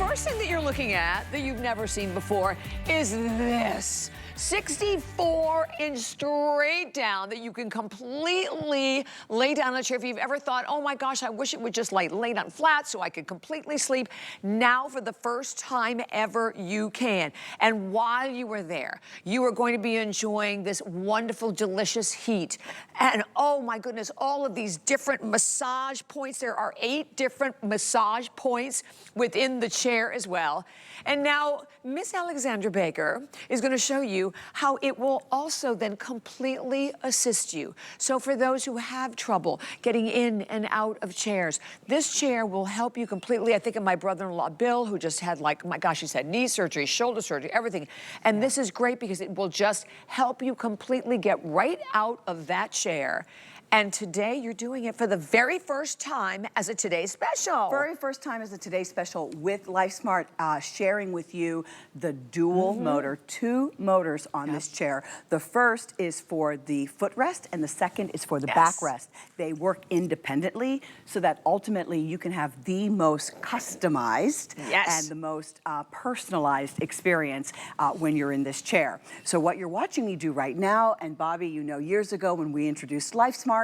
first thing that you're looking at that you've never seen before is this. 64-inch straight down that you can completely lay down on a chair. If you've ever thought, oh my gosh, I wish it would just lay down flat so I could completely sleep. Now for the first time ever, you can. And while you are there, you are going to be enjoying this wonderful, delicious heat. And oh my goodness, all of these different massage points. There are 8 different massage points within the chair as well. And now Miss Alexandra Baker is going to show you how it will also then completely assist you. So for those who have trouble getting in and out of chairs, this chair will help you completely. I think of my brother-in-law, Bill, who just had, like, oh my gosh, he's had knee surgery, shoulder surgery, everything. And this is great because it will just help you completely get right out of that chair. And today you're doing it for the very first time as a Today Special. Very first time as a Today Special with Lifesmart, sharing with you the dual motor, 2 motors on this chair. The first is for the footrest and the second is for the backrest. They work independently so that ultimately you can have the most customized and the most personalized experience when you're in this chair. So what you're watching me do right now, and Bobby, you know, years ago when we introduced Lifesmart,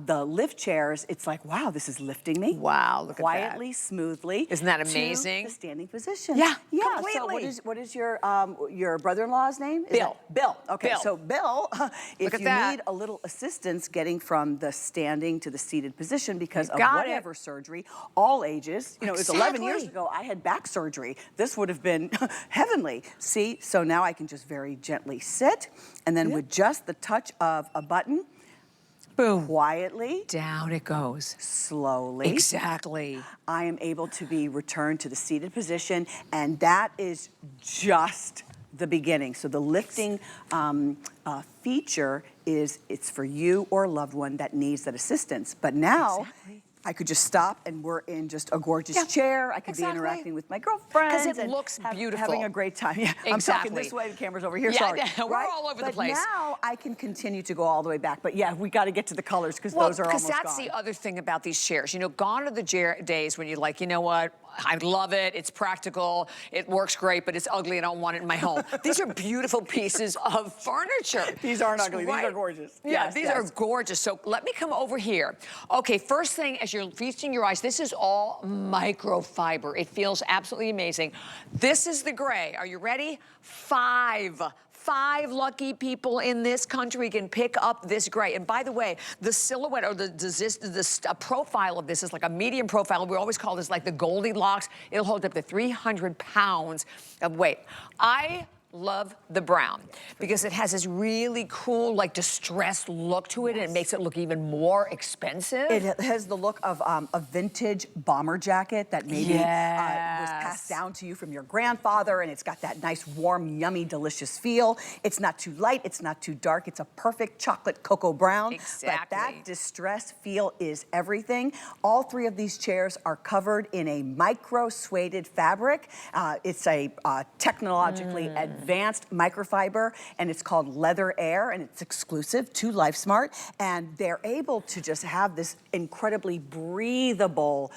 the lift chairs, it's like, wow, this is lifting me. Wow, look quietly, at that. smoothly. Isn't that amazing? To the standing position. Yeah, completely. So what is your brother-in-law's name? Bill. Bill. Okay, Bill. so Bill, if you that. need a little assistance getting from the standing to the seated position because of whatever surgery, all ages, you know, it was 11 years ago, I had back surgery. This would have been heavenly. See, so now I can just very gently sit, and then with just the touch of a button, boom. Quietly. Down it goes. Slowly. Exactly. I am able to be returned to the seated position, and that is just the beginning. So the lifting feature is, it's for you or a loved one that needs that assistance. But now, I could just stop and we're in just a gorgeous chair. I could be interacting with my girlfriends. Because it looks beautiful. Having a great time. Yeah, I'm talking this way, the camera's over here, sorry. We're all over the place. Now I can continue to go all the way back. But yeah, we got to get to the colors because those are almost gone. Because that's the other thing about these chairs. You know, gone are the days when you're like, you know what? I love it, it's practical, it works great, but it's ugly, I don't want it in my home. These are beautiful pieces of furniture. These aren't ugly, these are gorgeous. Yeah, these are gorgeous. So let me come over here. Okay, first thing, as you're feasting your eyes, this is all microfiber. It feels absolutely amazing. This is the gray. Are you ready? 5 lucky people in this country can pick up this gray. And by the way, the silhouette or the profile of this is like a medium profile. We always call this like the Goldilocks. It'll hold up to 300 pounds of weight. I love the brown because it has this really cool, like, distressed look to it, and it makes it look even more expensive. It has the look of a vintage bomber jacket that maybe was passed down to you from your grandfather, and it's got that nice, warm, yummy, delicious feel. It's not too light, it's not too dark. It's a perfect chocolate cocoa brown. Exactly. But that distressed feel is everything. All 3 of these chairs are covered in a micro-suede fabric. It's a technologically advanced microfiber, and it's called Leather Air, and it's exclusive to Lifesmart, and they're able to just have this incredibly breathable,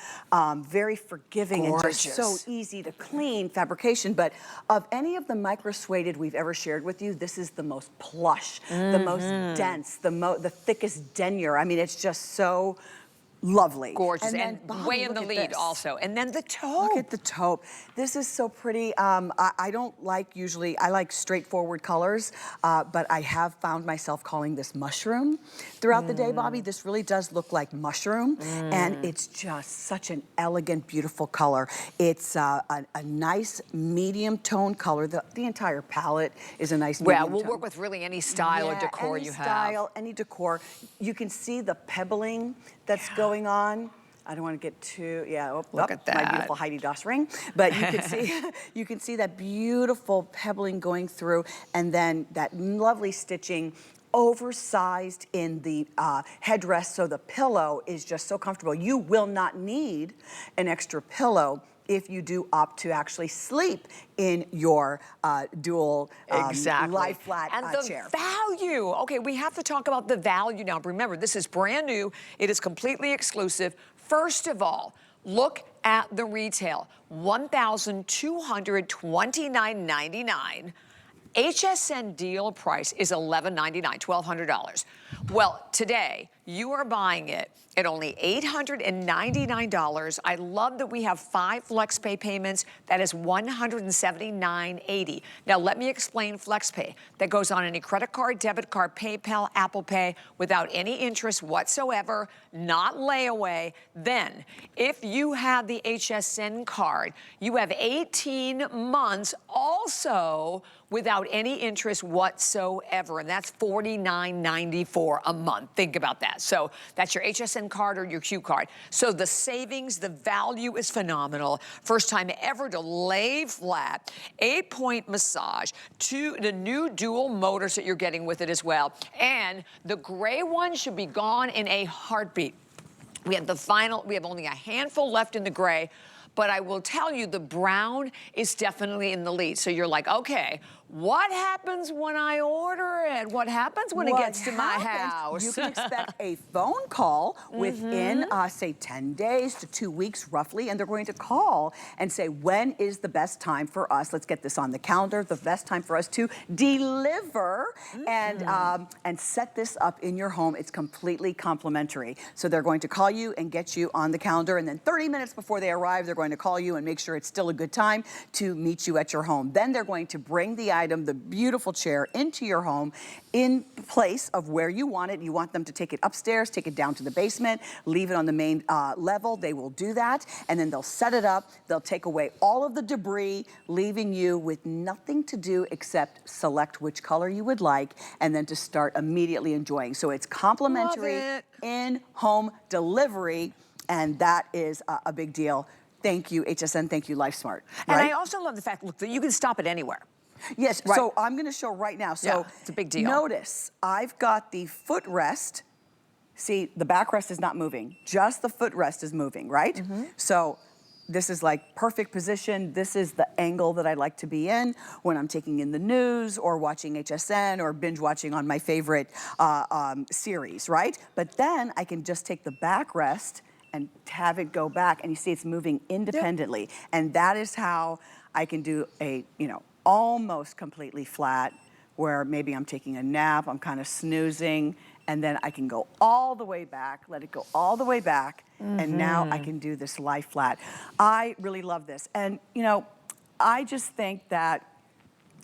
very forgiving and just so easy to clean fabrication. But of any of the micro-suede we've ever shared with you, this is the most plush, the most dense, the thickest denier. I mean, it's just so lovely. Gorgeous, and way in the lead also. And then the taupe. Look at the taupe. This is so pretty. I don't like usually, I like straightforward colors, but I have found myself calling this mushroom throughout the day, Bobby. This really does look like mushroom, and it's just such an elegant, beautiful color. It's a nice medium tone color. The entire palette is a nice medium tone. We'll work with really any style or decor you have. Any decor. You can see the pebbling that's going on. I don't want to get too, look at that. My beautiful Heidi Doss ring. But you can see, you can see that beautiful pebbling going through, and then that lovely stitching, oversized in the headrest, so the pillow is just so comfortable. You will not need an extra pillow if you do opt to actually sleep in your dual LieFlat chair. And the value. Okay, we have to talk about the value now. Remember, this is brand new. It is completely exclusive. First of all, Look at the retail, $1,229.99. HSN deal price is $1,199, $1,200. Well, today, you are buying it at only $899. I love that we have 5 FlexPay payments. That is $179.80. Now, let me explain FlexPay. That goes on any credit card, debit card, PayPal, Apple Pay, without any interest whatsoever, not layaway. Then, if you have the HSN card, you have 18 months also without any interest whatsoever, and that's $49.94 a month. Think about that. So that's your HSN card or your Q card. So the savings, the value is phenomenal. First time ever to lay flat, 8-point massage, the new dual motors that you're getting with it as well. And the gray one should be gone in a heartbeat. We have only a handful left in the gray, but I will tell you the brown is definitely in the lead. So you're like, okay, what happens when I order it? What happens when it gets to my house? You can expect a phone call within, say, 10 days to 2 weeks roughly, and they're going to call and say, when is the best time for us? Let's get this on the calendar, the best time for us to deliver and set this up in your home. It's completely complimentary. So they're going to call you and get you on the calendar, and then 30 minutes before they arrive, they're going to call you and make sure it's still a good time to meet you at your home. Then they're going to bring the item, the beautiful chair, into your home in place of where you want it. You want them to take it upstairs, take it down to the basement, leave it on the main level. They will do that, and then they'll set it up. They'll take away all of the debris, leaving you with nothing to do except select which color you would like, and then to start immediately enjoying. So it's complimentary in-home delivery, and that is a big deal. Thank you, HSN. Thank you, Lifesmart. And I also love the fact, look, that you can stop it anywhere. Yes, right. So I'm going to show right now. So yeah, it's a big deal. Notice I've got the footrest. See, the backrest is not moving. Just the footrest is moving, right? So this is like perfect position. This is the angle that I like to be in when I'm taking in the news or watching HSN or binge watching on my favorite series, right? But then I can just take the backrest and have it go back, and you see it's moving independently. And that is how I can do a, almost completely flat, where maybe I'm taking a nap, I'm kind of snoozing, and then I can go all the way back, let it go all the way back, and now I can do this lie flat. I really love this. And, I just think that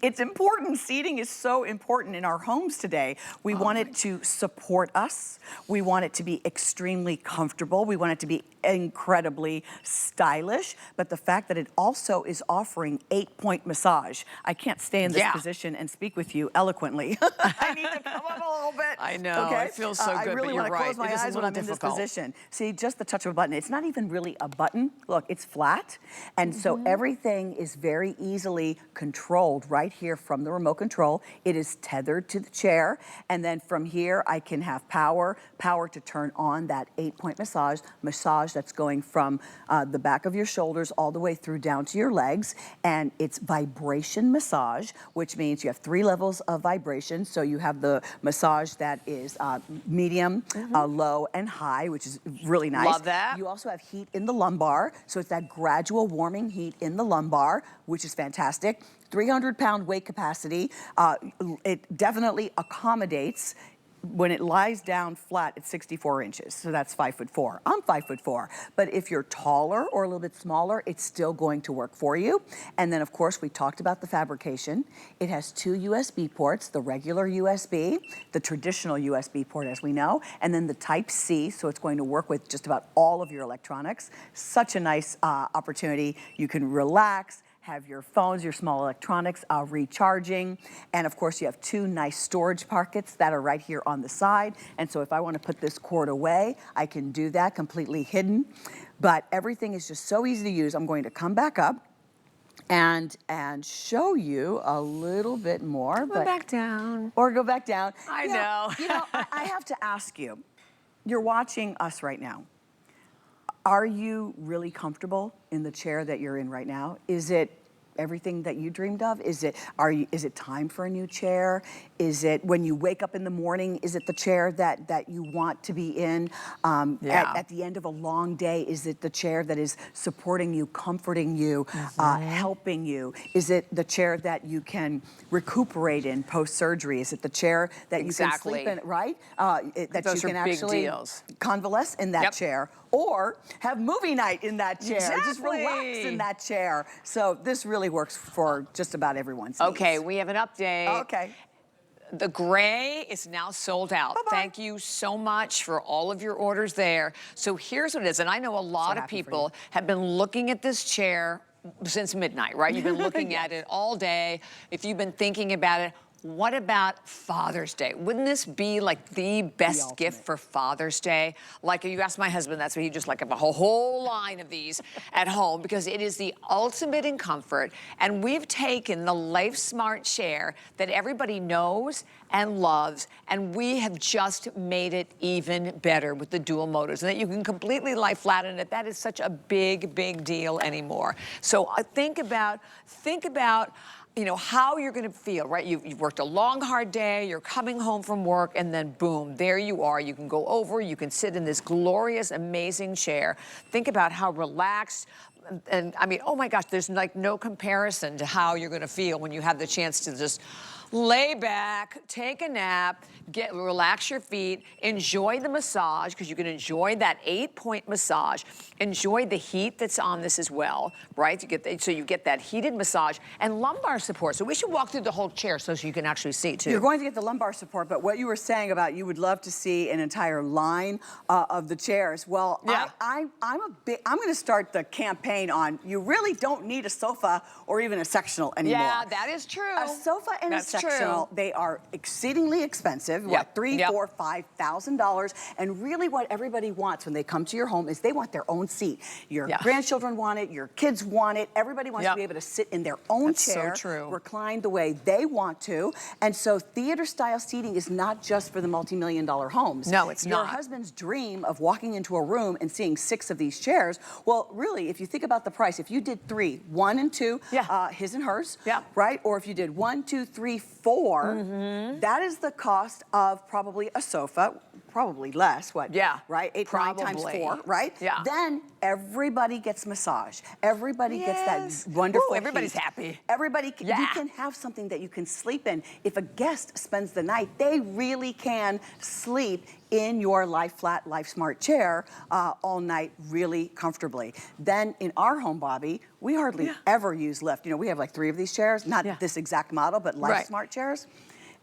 it's important. Seating is so important in our homes today. We want it to support us. We want it to be extremely comfortable. We want it to be incredibly stylish. But the fact that it also is offering 8-point massage. I can't stay in this position and speak with you eloquently. I need to come up a little bit. I know. Okay? It feels so good, I really but you're want to close my eyes when I'm in this position. See, just the touch of a button. It's not even really a button. Look, it's flat. And so everything is very easily controlled right here from the remote control. It is tethered to the chair, and then from here I can have power to turn on that 8-point massage that's going from the back of your shoulders all the way through down to your legs. And it's vibration massage, which means you have 3 levels of vibration. So you have the massage that is medium, low, and high, which is really nice. Love that. You also have heat in the lumbar, so it's that gradual warming heat in the lumbar, which is fantastic. 300-pound weight capacity. It definitely accommodates. When it lies down flat, it's 64 inches, so that's 5'4". I'm 5'4", but if you're taller or a little bit smaller, it's still going to work for you. And then, of course, we talked about the fabrication. It has 2 USB ports, the regular USB, the traditional USB port, as we know, and then the Type-C, so it's going to work with just about all of your electronics. Such a nice opportunity. You can relax, have your phones, your small electronics recharging. And of course, you have 2 nice storage pockets that are right here on the side. And so if I want to put this cord away, I can do that completely hidden. But everything is just so easy to use. I'm going to come back up and show you a little bit more. Go back down. Or go back down. I know. I have to ask you, you're watching us right now. Are you really comfortable in the chair that you're in right now? Is it everything that you dreamed of? Is it time for a new chair? Is it when you wake up in the morning, is it the chair that you want to be in? At the end of a long day, is it the chair that is supporting you, comforting you, helping you? Is it the chair that you can recuperate in post-surgery? Is it the chair that you can sleep in, right? That Those you can are big actually deals. convalesce in that chair, or have movie night in that chair. Exactly. Just relax in that chair. So this really works for just about everyone's needs. Okay, we have an update. Okay. The gray is now sold out. Bye-bye. Thank you so much for all of your orders there. So here's what it is, and I know a lot of people have been looking at this chair since midnight, right? You've been looking at it all day. If you've been thinking about it, what about Father's Day? Wouldn't this be like the best gift for Father's Day? Like you asked my husband, that's what he just like a whole line of these at home, because it is the ultimate in comfort. And we've taken the Lifesmart chair that everybody knows and loves, and we have just made it even better with the dual motors, and that you can completely lie flat in it. That is such a big, big deal anymore. So think about you know, how you're gonna feel, right? You've worked a long, hard day, you're coming home from work, and then boom, there you are. You can go over, you can sit in this glorious, amazing chair. Think about how relaxed, and I mean, oh my gosh, there's like no comparison to how you're gonna feel when you have the chance to just lay back, take a nap, relax your feet, enjoy the massage, because you can enjoy that 8-point massage. Enjoy the heat that's on this as well, right? So you get that heated massage and lumbar support. So we should walk through the whole chair so you can actually see too. You're going to get the lumbar support, but what you were saying about you would love to see an entire line of the chairs. Well, I'm going to start the campaign on you really don't need a sofa or even a sectional anymore. Yeah, that is true. A sofa and a sectional, they are exceedingly expensive. What, $3,000, $4,000, $5,000, and really what everybody wants when they come to your home is they want their own seat. Your grandchildren want it, your kids want it, everybody wants to be able to sit in their own chair, recline the way they want to, and so theater-style seating is not just for the multi-million-dollar homes. No, it's not. Your husband's dream of walking into a room and seeing 6 of these chairs, well, really, if you think about the price, if you did 3, 1 and 2, his and hers, right? Or if you did 1, 2, 3, 4, that is the cost of probably a sofa, probably less, what? Right? 8, 9 times 4, right? Then everybody gets massage. Everybody gets that wonderful everybody's happy. Everybody, you can have something that you can sleep in. If a guest spends the night, they really can sleep in your LieFlat Lifesmart chair all night really comfortably. Then in our home, Bobby, we hardly ever use lift. You know, we have like 3 of these chairs, not this exact model, but Lifesmart chairs.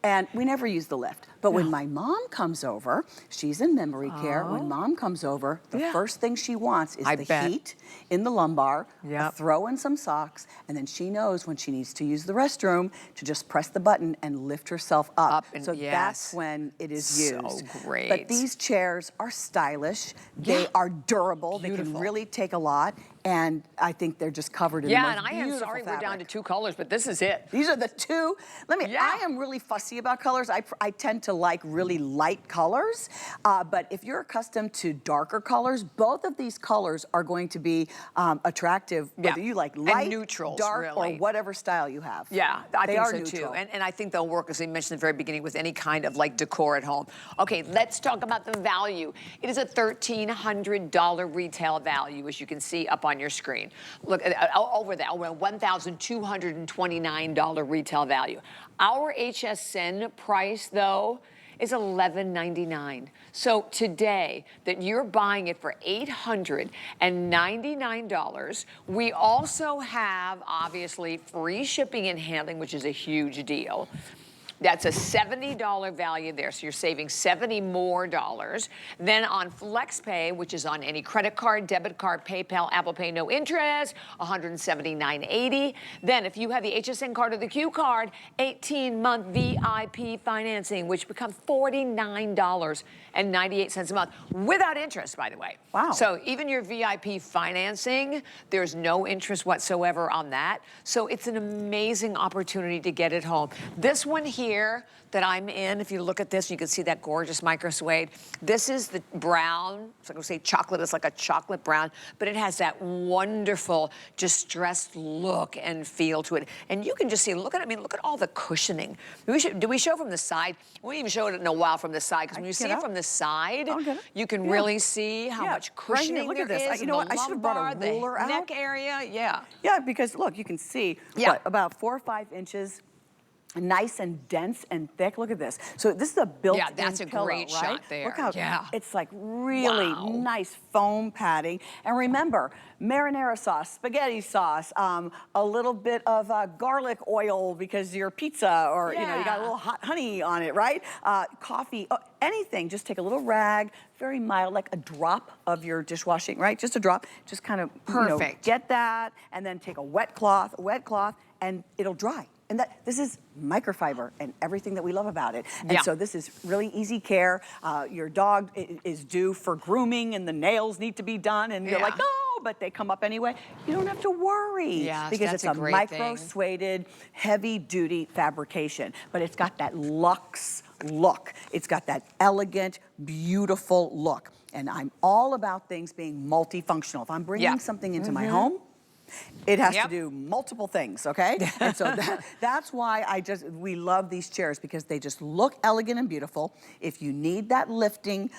And we never use the lift. But when my mom comes over, she's in memory care. When mom comes over, the first thing she wants is the heat in the lumbar, throw in some socks, and then she knows when she needs to use the restroom to just press the button and lift herself up. So that's when it is used. So great. But these chairs are stylish. They are durable. They can really take a lot. And I think they're just covered in the most beautiful I am sorry fabric. we're down to 2 colors, but this is it. These are the 2. I am really fussy about colors. I tend to like really light colors. But if you're accustomed to darker colors, both of these colors are going to be attractive, whether you like light, and neutrals, dark, or whatever style you have. I think so neutral. too. And I think they'll work, as we mentioned at the very beginning, with any kind of like decor at home. Okay, let's talk about the value. It is a $1,300 retail value, as you can see up on your screen. Look, over there, over $1,229 retail value. Our HSN price, though, is $11.99. So today, that you're buying it for $899, we also have, obviously, free shipping and handling, which is a huge deal. That's a $70 value there, so you're saving $70 more. Then on FlexPay, which is on any credit card, debit card, PayPal, Apple Pay, no interest, $179.80. Then if you have the HSN card or the Q card, 18-month VIP financing, which becomes $49.98 a month, without interest, by the way. Wow. So even your VIP financing, there's no interest whatsoever on that. So it's an amazing opportunity to get it home. This one here here that I'm in, if you look at this, you can see that gorgeous micro suede. This is the brown, so I'm gonna say chocolate, it's like a chocolate brown, but it has that wonderful distressed look and feel to it. And you can just see, look at it, I mean, look at all the cushioning. Do we show from the side? We won't even show it in a while from the side, because when you see it from the side, you can really see how much cushioning right here, look at there this. is. You know what, I should have brought a ruler out. Neck area, Yeah, because look, you can see what, about 4 or 5 inches, nice and dense and thick. Look at this. So this is a built-in pillow, that's a great right? shot there. Look how it's like really nice foam padding. And remember, marinara sauce, spaghetti sauce, a little bit of garlic oil because your pizza, or you know, you got a little hot honey on it, right? Coffee, anything. Just take a little rag, very mild, like a drop of your dishwashing, right? Just a drop. Just kind of you know, get that, and then take a wet cloth, and it'll dry. And this is microfiber and everything that we love about it. And so this is really easy care. Your dog is due for grooming and the nails need to be done, and you're like, no, but they come up anyway. You don't have to worry because it's a micro-sueded, heavy-duty fabrication. But it's got that luxe look. It's got that elegant, beautiful look. And I'm all about things being multifunctional. If I'm bringing something into my home, it has to do multiple things, okay? And so that's why we love these chairs, because they just look elegant and beautiful. If you need that lifting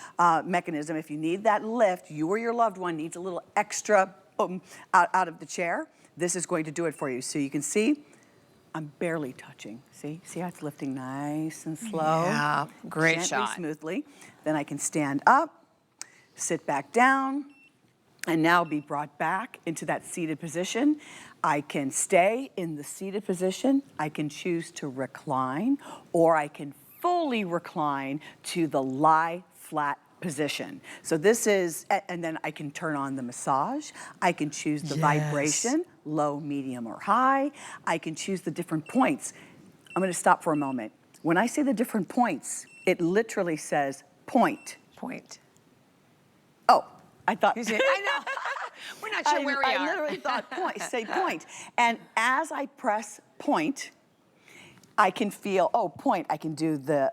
mechanism, if you need that lift, you or your loved one needs a little extra out of the chair, this is going to do it for you. So you can see, I'm barely touching. See how it's lifting nice and slow? Yeah, great gently, shot. smoothly. Then I can stand up, sit back down, and now be brought back into that seated position. I can stay in the seated position. I can choose to recline, or I can fully recline to the lie flat position. So this is, and then I can turn on the massage. I can choose the vibration, low, medium, or high. I can choose the different points. I'm gonna stop for a moment. When I say the different points, it literally says point. Oh, I thought. I know. We're not sure where we are. I literally thought point, say point. And as I press point, I can feel, point, I can do the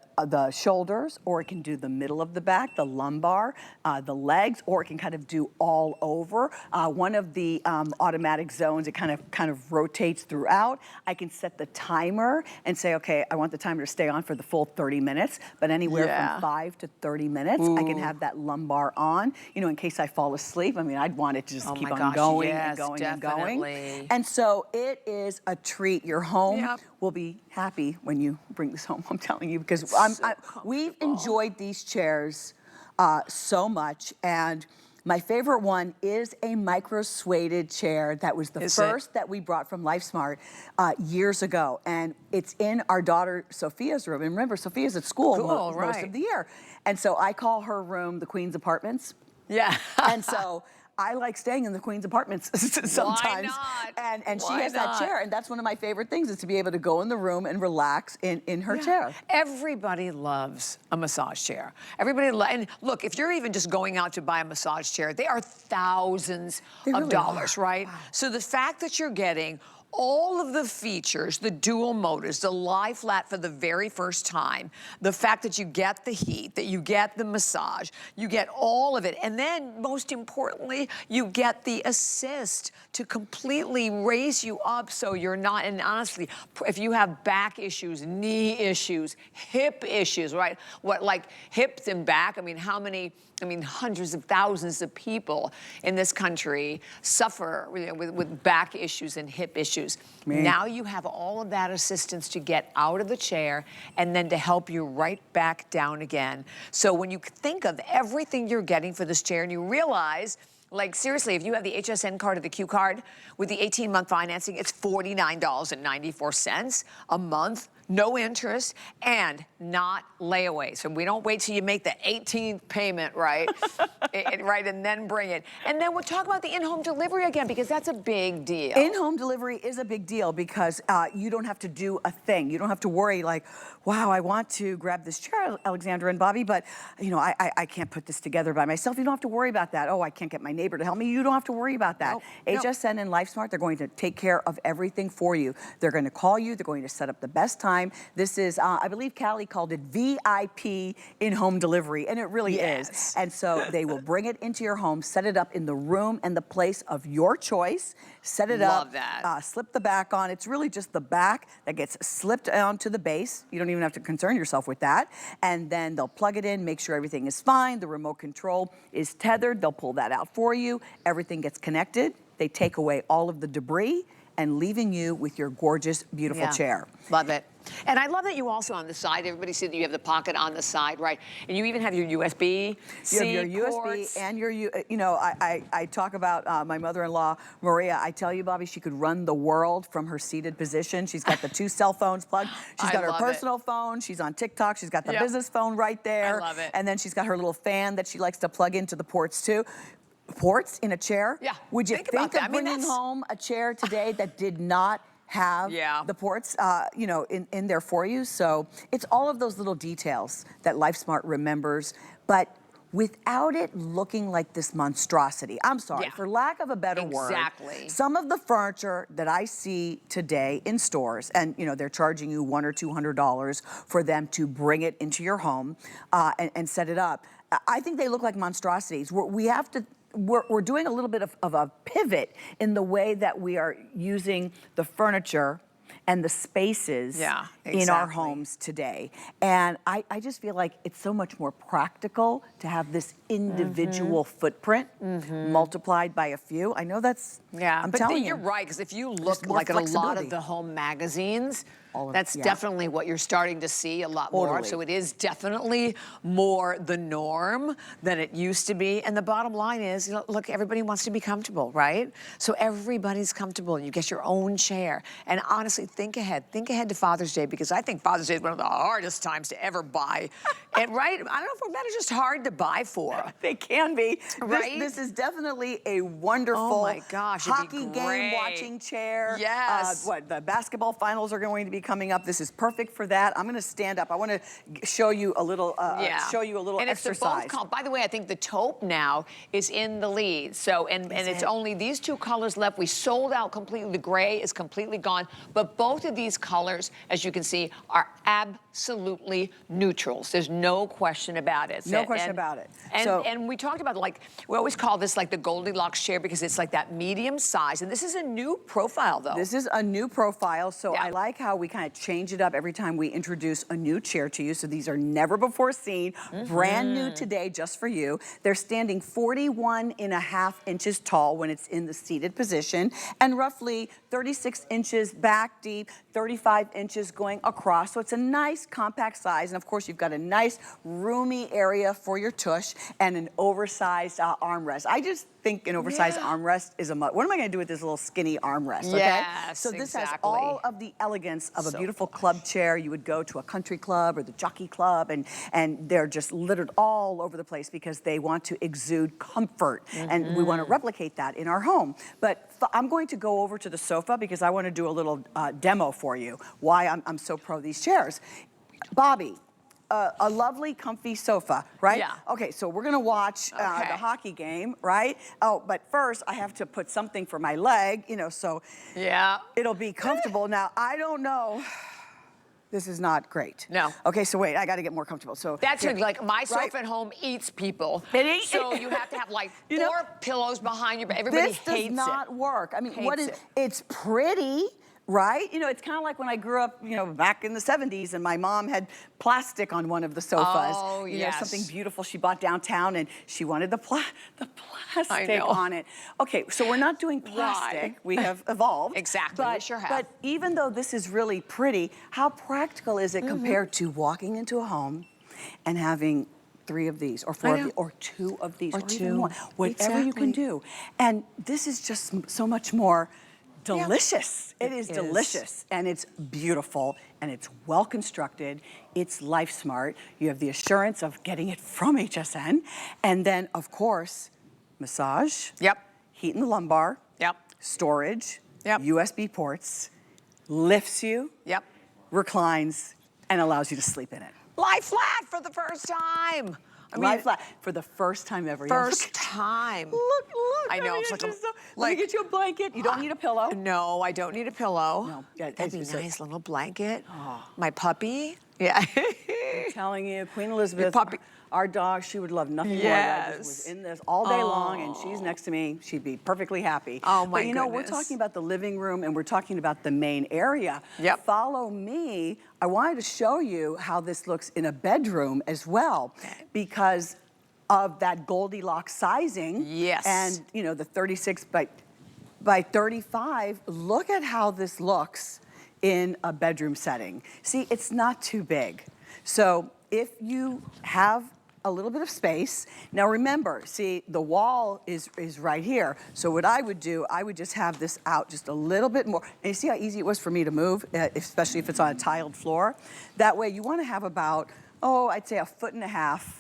shoulders, or it can do the middle of the back, the lumbar, the legs, or it can kind of do all over. One of the automatic zones, it kind of rotates throughout. I can set the timer and say, okay, I want the timer to stay on for the full 30 minutes, but anywhere from 5 to 30 minutes, I can have that lumbar on, you know, in case I fall asleep. I mean, I'd want it to just keep on going and going and going. And so it is a treat. Your home will be happy when you bring this home, I'm telling you, because we've enjoyed these chairs so much. And my favorite one is a micro-sueded chair that was the first that we brought from Lifesmart years ago. And it's in our daughter Sophia's room. And remember, Sophia's at school most of the year. And so I call her room the Queen's Apartments. And so I like staying in the Queen's apartments sometimes. Why not? And she has that chair, and that's one of my favorite things, is to be able to go in the room and relax in her chair. Everybody loves a massage chair. And look, if you're even just going out to buy a massage chair, they are thousands of dollars, right? Wow. So the fact that you're getting all of the features, the dual motors, the LieFlat for the very first time, the fact that you get the heat, that you get the massage, you get all of it. And then, most importantly, you get the assist to completely raise you up so you're not, and honestly, if you have back issues, knee issues, hip issues, right? Like hips and back, I mean, hundreds of thousands of people in this country suffer with back issues and hip issues. Now you have all of that assistance to get out of the chair and then to help you right back down again. So when you think of everything you're getting for this chair and you realize, like, seriously, if you have the HSN card or the Q card with the 18-month financing, it's $49.94 a month, no interest, and not layaway. So we don't wait till you make the 18th payment, right? Right, and then bring it. And then we'll talk about the in-home delivery again, because that's a big deal. In-home delivery is a big deal because you don't have to do a thing. You don't have to worry like, wow, I want to grab this chair, Alexandra and Bobby, but you know, I can't put this together by myself. You don't have to worry about that. Oh, I can't get my neighbor to help me. You don't have to worry about that. HSN and Lifesmart, they're going to take care of everything for you. They're going to call you. They're going to set up the best time. time. This is, I believe Callie called it VIP in-home delivery, and it really is. And so they will bring it into your home, set it up in the room and the place of your choice, set it up. Love that. Slip the back on. It's really just the back that gets slipped onto the base. You don't even have to concern yourself with that. And then they'll plug it in, make sure everything is fine. The remote control is tethered. They'll pull that out for you. Everything gets connected. They take away all of the debris and leaving you with your gorgeous, beautiful chair. Love it. And I love that you also on the side, everybody see that you have the pocket on the side, right? And you even have your USB-C You have your USB and your, you know, I talk about my mother-in-law, Maria. I tell you, Bobby, she could run the world from her seated position. She's got the 2 cell phones plugged. She's got her personal phone. She's on TikTok. She's got the business phone right there. I love it. And then she's got her little fan that she likes to plug into the ports too. Ports in a chair? Yeah. Would you think of bringing home a chair today that did not have the ports, you know, in there for you? So it's all of those little details that Lifesmart remembers, but without it looking like this monstrosity. I'm sorry, for lack of a better word. Some of the furniture that I see today in stores, and you know, they're charging you $100 or $200 for them to bring it into your home and set it up. I think they look like monstrosities. We're doing a little bit of a pivot in the way that we are using the furniture and the spaces in our homes today. And I just feel like it's so much more practical to have this individual footprint multiplied by a few. I know that's, I'm telling you. You're right, because if you look like at a lot of the home magazines, that's definitely what you're starting to see a lot more. So it is definitely more the norm than it used to be. And the bottom line is, you know, look, everybody wants to be comfortable, right? So everybody's comfortable. You get your own chair. And honestly, think ahead. Think ahead to Father's Day, because I think Father's Day is one of the hardest times to ever buy. And right, I don't know if men are just hard to buy for. They can be. Right? This is definitely a wonderful hockey game watching chair. What, the basketball finals are going to be coming up. This is perfect for that. I'm going to stand up. I want to show you a little and exercise. It's by the way, I think the taupe now is in the lead. So and it's only these 2 colors left. We sold out completely. The gray is completely gone. But both of these colors, as you can see, are absolutely neutrals. There's no question about it. No question about it. And we talked about, like, we always call this like the Goldilocks chair because it's like that medium size. And this is a new profile, though. This is a new profile. So I like how we kind of change it up every time we introduce a new chair to you. So these are never before seen, brand new today just for you. They're standing 41.5 inches tall when it's in the seated position and roughly 36 inches back deep, 35 inches going across. So it's a nice compact size. And of course, you've got a nice roomy area for your tush and an oversized armrest. I just think an oversized armrest is a must. What am I going to do with this little skinny armrest? Okay? So this has all of the elegance of a beautiful club chair. You would go to a country club or the jockey club, and they're just littered all over the place because they want to exude comfort, and we want to replicate that in our home. But I'm going to go over to the sofa because I want to do a little demo for you why I'm so pro these chairs. Bobby, a lovely, comfy sofa, right? Okay, so we're gonna watch the hockey game, right? Oh, but first I have to put something for my leg, you know, so it'll be comfortable. Now, I don't know. This is not great. No. Okay, so wait, I got to get more comfortable. So that's like my sofa at home eats people. So you have to have like 4 pillows behind you, but everybody hates it. This does not work. I mean, it's pretty. Right? You know, it's kind of like when I grew up, you know, back in the 70s and my mom had plastic on one of the sofas. You know, something beautiful she bought downtown and she wanted the plastic on it. Okay, so we're not doing plastic. We have evolved. Exactly, we sure have. But even though this is really pretty, how practical is it compared to walking into a home and having 3 of these, or 4 of these, or 2 of these, or even 1, whatever you can do. And this is just so much more delicious. It is delicious, and it's beautiful, and it's well constructed. It's Lifesmart. You have the assurance of getting it from HSN, and then of course, massage. Heat in the lumbar. Storage. USB ports. Lifts you. Reclines, and allows you to sleep in it. Lie flat for the first time. I mean, LieFlat for the first time ever. First time. Look. I know, mean, it's like a, let me get you a blanket. You don't need a pillow. No, I don't need a pillow. No, yeah, That'd be it's nice, little blanket. My puppy. Yeah. I'm telling you, Queen Elizabeth, puppy. our dog, she would love nothing more than I just was in this all day long, and she's next to me. She'd be perfectly happy. Oh, my But you know, goodness. we're talking about the living room, and we're talking about the main area. Yep. Follow me. I wanted to show you how this looks in a bedroom as well, because of that Goldilocks sizing. Yes. And, you know, the 36 by 35. Look at how this looks in a bedroom setting. See, it's not too big. So if you have a little bit of space, now remember, see, the wall is right here. So what I would do, I would just have this out just a little bit more. And you see how easy it was for me to move, especially if it's on a tiled floor? That way you want to have about, I'd say 1.5 feet,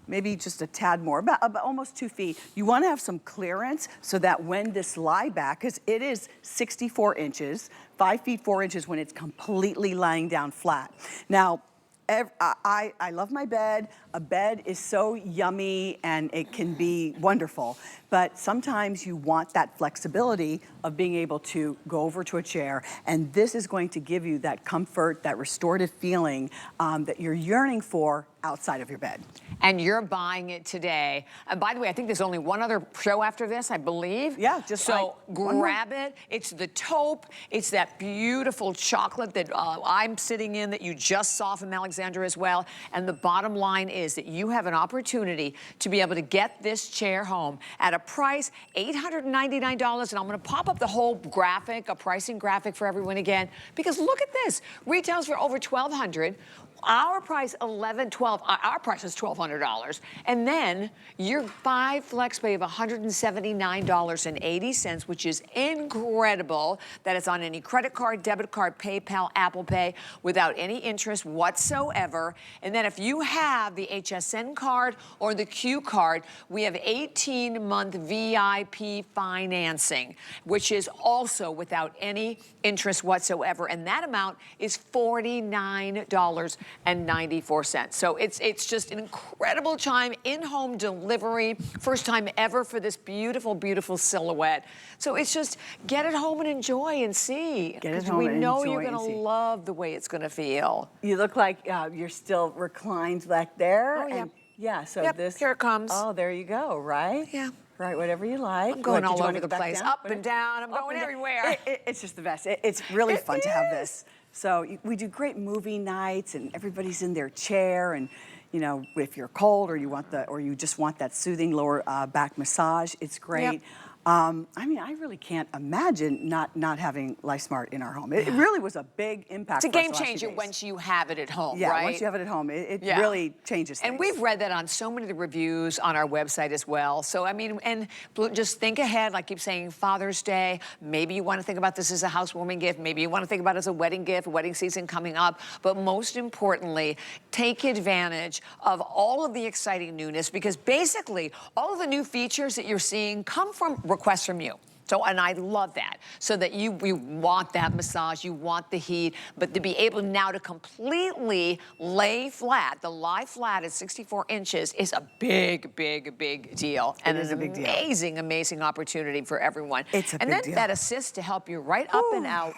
maybe just a tad more, about almost 2 feet. You want to have some clearance so that when this lie back, because it is 64 inches, 5 feet 4 inches when it's completely lying down flat. Now, I love my bed. A bed is so yummy and it can be wonderful. But sometimes you want that flexibility of being able to go over to a chair. And this is going to give you that comfort, that restorative feeling that you're yearning for outside of your bed. And you're buying it today. And by the way, I think there's only one other show after this, I believe. Yeah, just so grab it. It's the taupe. It's that beautiful chocolate that I'm sitting in that you just saw from Alexandra as well. And the bottom line is that you have an opportunity to be able to get this chair home at a price, $899. And I'm going to pop up the whole graphic, a pricing graphic for everyone again, because look at this. Retails for over $1,200. Our price, our price is $1,200. And then your 5 flex pay of $179.80, which is incredible. That is on any credit card, debit card, PayPal, Apple Pay, without any interest whatsoever. And then if you have the HSN card or the Q card, we have 18-month VIP financing, which is also without any interest whatsoever. And that amount is $49.94. So it's just an incredible time, in-home delivery, first time ever for this beautiful, beautiful silhouette. So it's just get it home and enjoy and see. Get it home and we know enjoy you're and going to see. love the way it's going to feel. You look like you're still reclined back there. Oh, yeah. And yeah, so Yep, this. here it comes. Oh, there you go, right? Yeah. Right, whatever you like. I'm going Did you all wanna over go the back place, down? up and down. I'm going everywhere. It's just the best. It's really fun to have this. So we do great movie nights, and everybody's in their chair, and you know, if you're cold or you just want that soothing lower back massage, it's great. Yep. I mean, I really can't imagine not having Lifesmart in our home. It really was a big impact. It's a for us game the last few changer days. once you have it at home, Yeah, right? once you have it at home, it Yeah. really changes things. And we've read that on so many of the reviews on our website as well. So, I mean, and just think ahead, like I keep saying, Father's Day. Maybe you want to think about this as a housewarming gift. Maybe you want to think about it as a wedding gift, wedding season coming up. But most importantly, take advantage of all of the exciting newness, because basically all of the new features that you're seeing come from requests from you. So, and I love that, so that you want that massage, you want the heat, but to be able now to completely lay flat, the lie flat at 64 inches is a big, big, big deal. And It is a big deal. Amazing, amazing opportunity for everyone. It's a big And then deal. that assist to help you right up and out,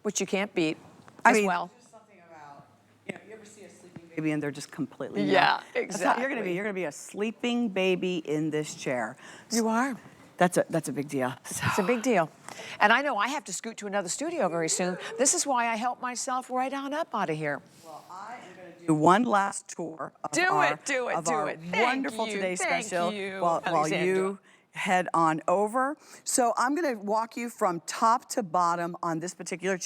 which you can't beat I as mean, well. There's something about, you know, you ever see a sleeping baby and they're just completely numb? Yeah, That's how you're exactly. gonna be a sleeping baby in this chair. You are. That's a big deal. It's a big deal. And I know I have to scoot to another studio very soon. This is why I help myself right on up out of here. Well, I am going to do one last tour of our Thank wonderful you, Today thank Special you, while Alexandra. you head on over. So I'm going to walk you from top to bottom on this particular